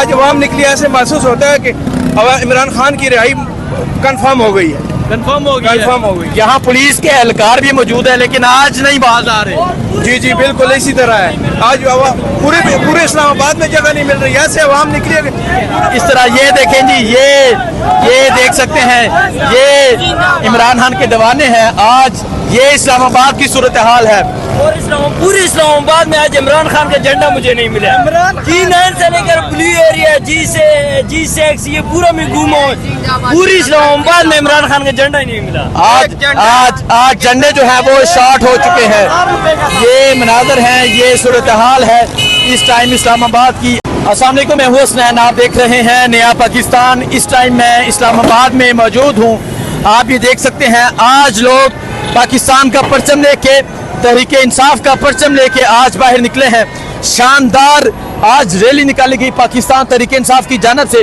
आज अवाम निकली, ऐसे महसूस होता है कि इमरान खान की रिहाई कंफर्म हो गई है। कंफर्म हो गई। यहाँ पुलिस के एहलकार भी मौजूद है, लेकिन आज नहीं बाज आ रहे। जी जी बिल्कुल इसी तरह है। आज पूरे इस्लामाबाद में जगह नहीं मिल रही, ऐसे अवाम निकली है। इस तरह ये देखें जी, ये देख सकते हैं, ये इमरान खान के दीवाने हैं। आज ये इस्लामाबाद की सूरत हाल है। और पूरे इस्लामाबाद में आज इमरान खान का झंडा मुझे नहीं मिला। G9 से लेकर ब्लू एरिया G6 ये पूरा में घूमा हूं, पूरी इस्लामाबाद में इमरान खान का झंडा ही नहीं मिला। आज झंडे जो है वो शॉर्ट हो चुके हैं। ये मनाजर हैं, ये सूरत हाल है इस टाइम इस्लामाबाद की। अस्सलाम वालेकुम, मैं हूं हसनैन, आप देख रहे हैं नया पाकिस्तान। इस टाइम मैं इस्लामाबाद में मौजूद हूं। आप ये देख सकते हैं, आज लोग पाकिस्तान का परचम लेके, तहरीक इंसाफ का परचम लेके आज बाहर निकले हैं। शानदार आज रैली निकाली गई पाकिस्तान तहरीक इंसाफ की जानिब से।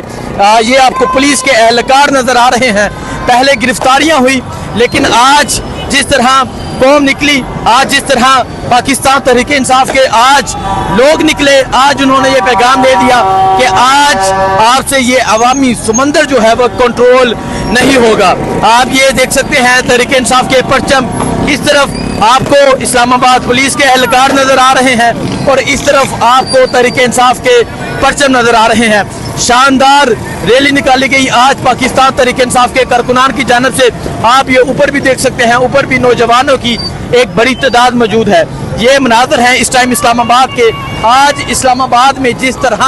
ये आपको पुलिस के एहलकार नजर आ रहे हैं। पहले गिरफ्तारियां हुई, लेकिन आज जिस तरह कौम निकली, आज जिस तरह पाकिस्तान तहरीक इंसाफ के आज लोग निकले, आज उन्होंने ये पैगाम दे दिया कि आज आपसे ये अवामी समंदर जो है वो कंट्रोल नहीं होगा। आप ये देख सकते हैं तहरीक इंसाफ के परचम, इस तरफ आपको इस्लामाबाद पुलिस के एहलकार नजर आ रहे हैं और इस तरफ आपको तहरीक इंसाफ के परचम नजर आ रहे हैं। शानदार रैली निकाली गई आज पाकिस्तान तहरीक इंसाफ के कारकुनान की जानिब से। आप ये ऊपर भी देख सकते हैं, ऊपर भी नौजवानों की एक बड़ी तादाद मौजूद है। ये मनाजर हैं इस टाइम इस्लामाबाद के। आज इस्लामाबाद में जिस तरह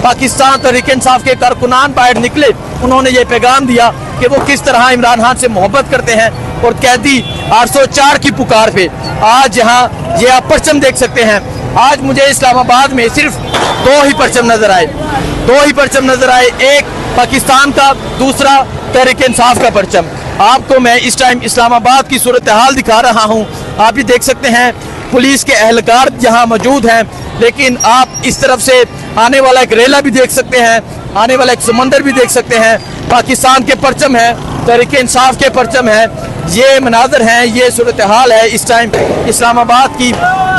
पाकिस्तान तहरीक इंसाफ के कारकुनान बाहर निकले, उन्होंने ये पैगाम दिया कि वो किस तरह इमरान खान से मोहब्बत करते हैं और कैदी 804 की पुकार पे आज यहाँ ये आप परचम देख सकते हैं। आज मुझे इस्लामाबाद में सिर्फ दो ही परचम नजर आए, एक पाकिस्तान का, दूसरा तहरीक इंसाफ का परचम। आपको मैं इस टाइम इस्लामाबाद की सूरत हाल दिखा रहा हूँ। आप भी देख सकते हैं पुलिस के एहलकार यहाँ मौजूद हैं, लेकिन आप इस तरफ से आने वाला एक रेला भी देख सकते हैं, आने वाला एक समंदर भी देख सकते हैं। पाकिस्तान के परचम है, तहरीक इंसाफ के परचम है। ये मनाजर हैं, ये सूरत हाल है इस टाइम इस्लामाबाद की।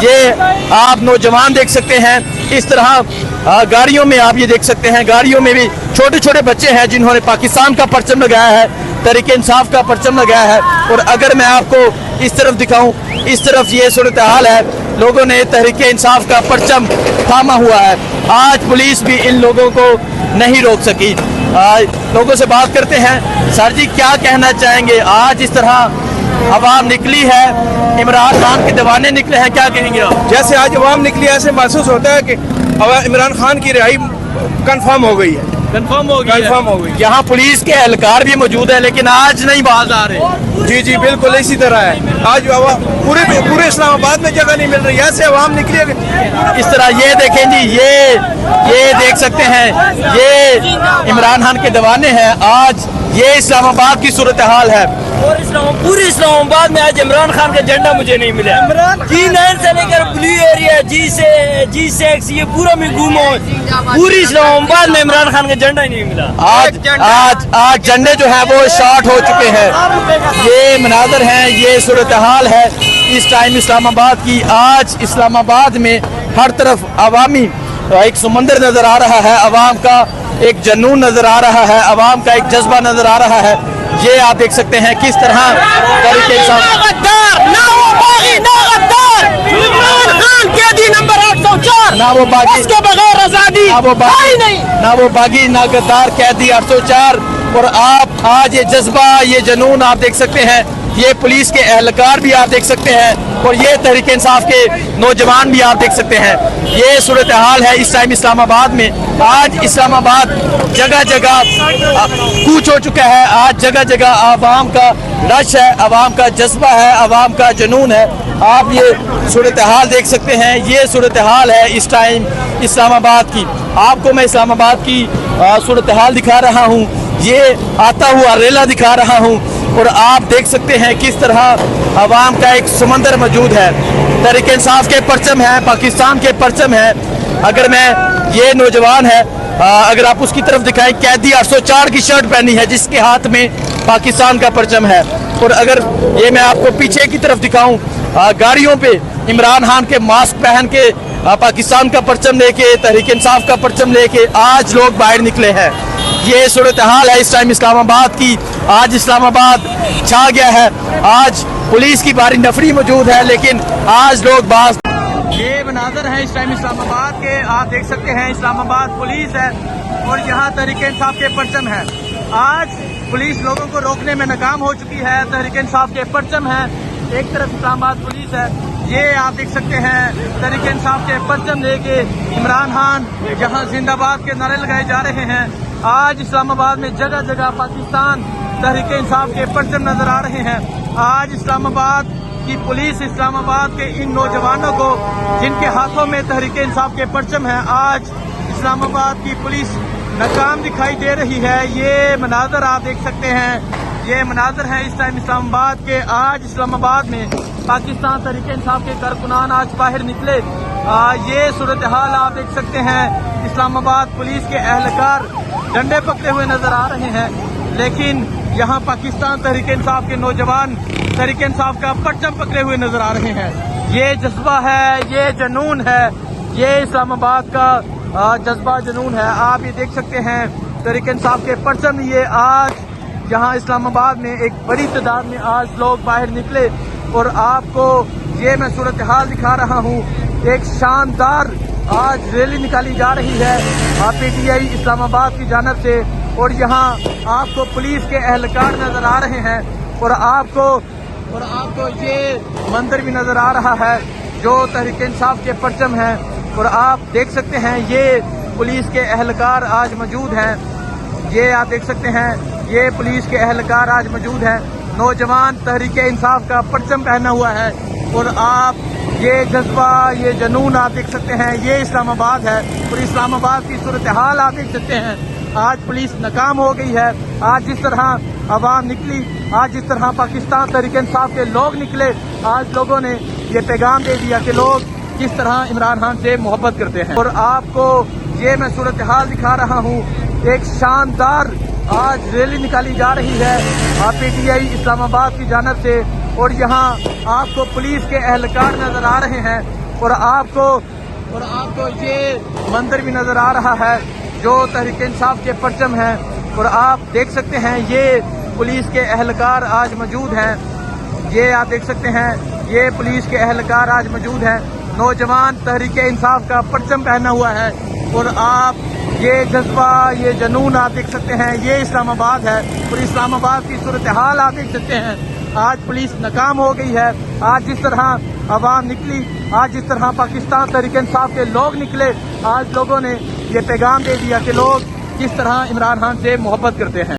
ये आप नौजवान देख सकते हैं, इस तरह गाड़ियों में आप ये देख सकते हैं, गाड़ियों में भी छोटे छोटे बच्चे हैं जिन्होंने पाकिस्तान का परचम लगाया है, तहरीक इंसाफ का परचम लगाया है। और अगर मैं आपको इस तरफ दिखाऊं, इस तरफ ये सूरत हाल है, लोगों ने तहरीक इंसाफ का परचम थामा हुआ है। आज पुलिस भी इन लोगों को नहीं रोक सकी। लोगों से बात करते हैं। सर जी, क्या कहना चाहेंगे? आज इस तरह अवाम निकली है, इमरान खान के दीवाने निकले हैं, क्या कहेंगे आप? जैसे आज अवाम निकली, ऐसे महसूस होता है कि इमरान खान की रिहाई कंफर्म हो गई है। कंफर्म हो गई। यहाँ पुलिस के एहलकार भी मौजूद है, लेकिन आज नहीं बाज आ रहे। जी जी बिल्कुल इसी तरह है। आज पूरे इस्लामाबाद में जगह नहीं मिल रही, ऐसे अवाम निकली है। इस तरह ये देखें जी, ये देख सकते हैं, ये इमरान खान के दीवाने हैं। आज ये इस्लामाबाद की सूरत हाल है। और पूरे इस्लामाबाद में आज इमरान खान का झंडा मुझे नहीं मिला। G9 से लेकर ब्लू एरिया G6 ये पूरा में घूमा हूं, पूरी इस्लामाबाद में इमरान खान का झंडा ही नहीं मिला। आज झंडे जो है वो शॉर्ट हो चुके हैं। ये मनाजर हैं, ये सूरत हाल है इस टाइम इस्लामाबाद की। आज इस्लामाबाद में हर तरफ अवामी एक समंदर नजर आ रहा है, अवाम का एक जुनून नजर आ रहा है, अवाम का एक जज्बा नजर आ रहा है। ये आप देख सकते हैं किस तरह तरीके से ना वो बागी, उसके बगैर आजादी, ना वो बागी ना गद्दार, कैदी 804। और आप आज ये जज्बा, ये जुनून आप देख सकते हैं, ये पुलिस के एहलकार भी आप देख सकते हैं और ये तहरीक इंसाफ के नौजवान भी आप देख सकते हैं। ये सूरत हाल है इस टाइम इस्लामाबाद में। आज इस्लामाबाद जगह जगह कूच हो चुका है। आज जगह जगह आवाम का रश है, आवाम का जज्बा है, आवाम का जुनून है। आप ये सूरत हाल देख सकते हैं, ये सूरत हाल है इस टाइम इस्लामाबाद की। आपको मैं इस्लामाबाद की सूरत हाल दिखा रहा हूँ, ये आता हुआ रेला दिखा रहा हूँ और आप देख सकते हैं किस तरह अवाम का एक समंदर मौजूद है। तहरीक इंसाफ के परचम है, पाकिस्तान के परचम है। अगर मैं ये नौजवान है, अगर आप उसकी तरफ दिखाएं, कैदी 804 की शर्ट पहनी है जिसके हाथ में पाकिस्तान का परचम है। और अगर ये मैं आपको पीछे की तरफ दिखाऊं, गाड़ियों पे इमरान खान के मास्क पहन के पाकिस्तान का परचम लेके, तहरीक इंसाफ का परचम लेके आज लोग बाहर निकले हैं। ये सूरत हाल है इस टाइम इस्लामाबाद की। आज इस्लामाबाद छा गया है, आज पुलिस की भारी नफरी मौजूद है, लेकिन आज लोग बाज। ये मनाजर है इस टाइम इस्लामाबाद के, आप देख सकते हैं इस्लामाबाद पुलिस है और यहाँ तहरीक इंसाफ के परचम है। आज पुलिस लोगों को रोकने में नाकाम हो चुकी है, तहरीक इंसाफ के परचम है, एक तरफ इस्लामाबाद पुलिस है। ये आप देख सकते हैं तहरीक इंसाफ के परचम लेके इमरान खान जहाँ जिंदाबाद के नारे लगाए जा रहे हैं। आज इस्लामाबाद में जगह जगह पाकिस्तान तहरीक इंसाफ के परचम नजर आ रहे हैं। आज इस्लामाबाद की पुलिस इस्लामाबाद के इन नौजवानों को जिनके हाथों में तहरीक इंसाफ के परचम है, आज इस्लामाबाद की पुलिस नाकाम दिखाई दे रही है। ये मनाजर आप देख सकते हैं, ये मनाजर है इस टाइम इस्लामाबाद के। आज इस्लामाबाद में पाकिस्तान तहरीक इंसाफ के कारकुनान आज बाहर निकले। ये सूरत हाल आप देख सकते हैं, इस्लामाबाद पुलिस के एहलकार डंडे पकड़े हुए नजर आ रहे हैं, लेकिन यहाँ पाकिस्तान तहरीक इंसाफ के नौजवान तहरीक इंसाफ का परचम पकड़े हुए नजर आ रहे हैं। ये जज्बा है, ये जुनून है, ये इस्लामाबाद का जज्बा जुनून है। आप ये देख सकते हैं तहरीक इंसाफ के परचम लिए आज यहाँ इस्लामाबाद में एक बड़ी तादाद में आज लोग बाहर निकले और आपको ये मैं सूरत हाल दिखा रहा हूँ। एक शानदार आज रैली निकाली जा रही है PTI इस्लामाबाद की जानिब से और यहाँ आपको पुलिस के एहलकार नजर आ रहे हैं और आपको ये मंजर भी नजर आ रहा है जो तहरीक इंसाफ के परचम है। और आप देख सकते हैं ये पुलिस के एहलकार आज मौजूद हैं, ये आप देख सकते हैं ये पुलिस के एहलकार आज मौजूद हैं। नौजवान तहरीक इंसाफ का परचम पहना हुआ है और आप ये जज्बा, ये जुनून आप देख सकते हैं, ये इस्लामाबाद है। और इस्लामाबाद की सूरत हाल आप देख सकते हैं, आज पुलिस नाकाम हो गई है। आज जिस तरह आवाम निकली, आज जिस तरह पाकिस्तान तहरीक इंसाफ के लोग निकले, आज लोगों ने ये पैगाम दे दिया कि लोग किस तरह इमरान खान से मोहब्बत करते हैं। और आपको ये मैं सूरत हाल दिखा रहा हूँ। एक शानदार आज रैली निकाली जा रही है PTI इस्लामाबाद की जानिब से और यहाँ आपको पुलिस के एहलकार नजर आ रहे हैं और आपको ये मंजर भी नजर आ रहा है जो तहरीक इंसाफ के परचम है। और आप देख सकते हैं ये पुलिस के एहलकार आज मौजूद हैं, ये आप देख सकते हैं ये पुलिस के एहलकार आज मौजूद हैं। नौजवान तहरीक इंसाफ का परचम पहना हुआ है और आप ये जज्बा, ये जुनून आप देख सकते हैं, ये इस्लामाबाद है। और इस्लामाबाद की सूरत हाल आप देख सकते हैं, आज पुलिस नाकाम हो गई है। आज जिस तरह आवाम निकली, आज जिस तरह पाकिस्तान तहरीक इंसाफ के लोग निकले, आज लोगों ने ये पैगाम दे दिया कि लोग किस तरह इमरान खान से मोहब्बत करते हैं।